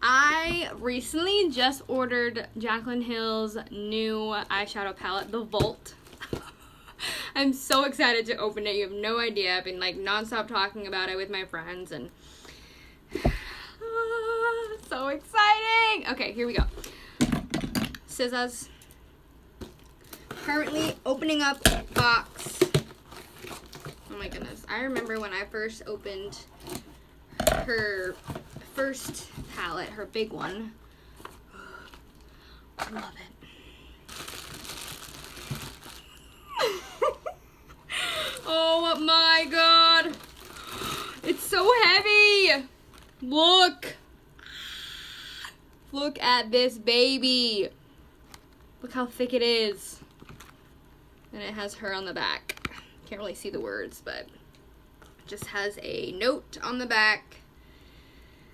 I recently just ordered Jaclyn Hill's new eyeshadow palette, the Vault. I'm so excited to open it. You have no idea. I've been like nonstop talking about it with my friends and so exciting. Okay, here we go. Scissors. Currently opening up box. Oh my goodness. I remember when I first opened her first palette, her big one. I love it. Oh my god. It's so heavy. Look. Look at this baby. Look how thick it is. And it has her on the back. Can't really see the words, but it just has a note on the back.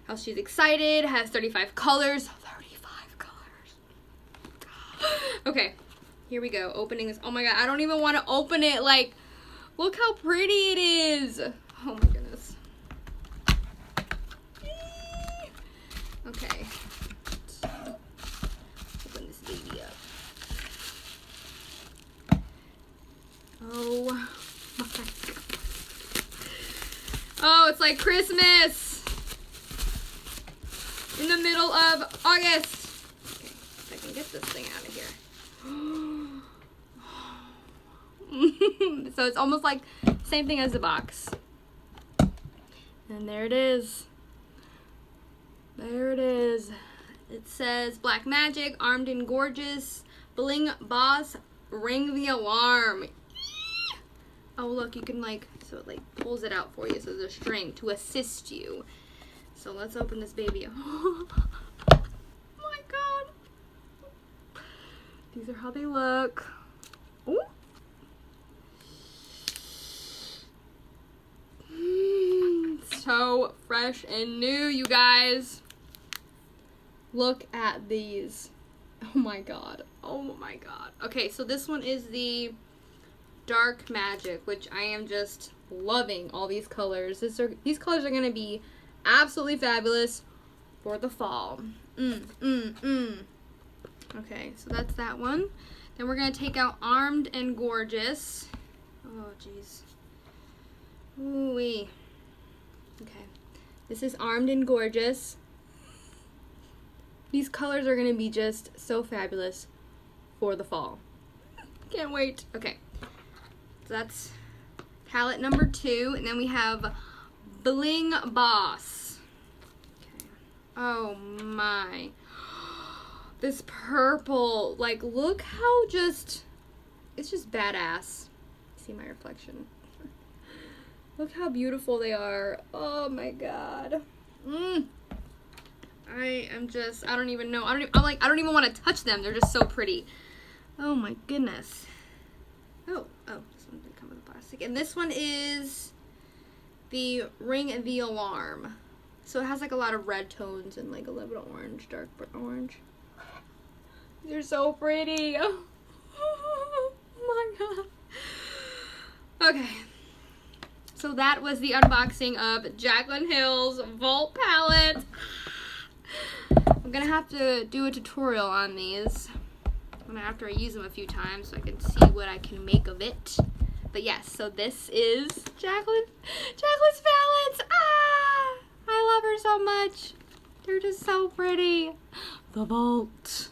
How she's excited. Has 35 colors. 35 colors. Okay, here we go. Opening this. Oh my god, I don't even want to open it. Like, look how pretty it is. Oh my goodness. Okay. Open this baby up. Oh my god. Oh, it's like Christmas in the middle of August. Okay, if I can get this thing out of here. So it's almost like same thing as the box. And there it is. There it is. It says Black Magic, Armed and Gorgeous, Bling Boss, Ring the Alarm. Oh look, you can like, so it like pulls it out for you, so there's a string to assist you. So let's open this baby up. Oh my god. These are how they look. Ooh. So fresh and new, you guys. Look at these. Oh my god. Oh my god. Okay, so this one is the Dark Magic, which I am just loving all these colors. These colors are going to be absolutely fabulous for the fall. Okay, so that's that one. Then we're going to take out Armed and Gorgeous. Oh, jeez. Ooh-wee. Okay, this is Armed and Gorgeous. These colors are going to be just so fabulous for the fall. Can't wait. Okay, so that's palette number 2. And then we have Bling Boss. Okay. Oh my. This purple. Like, look how it's just badass. See my reflection. Look how beautiful they are. Oh my god. I don't even know. I don't even want to touch them. They're just so pretty. Oh my goodness. Oh, this one didn't come with plastic. And this one is the Ring the Alarm. So it has like a lot of red tones and like a little bit of orange, dark orange. They're so pretty. Oh my god. Okay. So that was the unboxing of Jaclyn Hill's Vault palette. I'm gonna have to do a tutorial on these after I use them a few times so I can see what I can make of it. But yes, so this is Jaclyn's palettes. I love her so much. They're just so pretty. The Vault.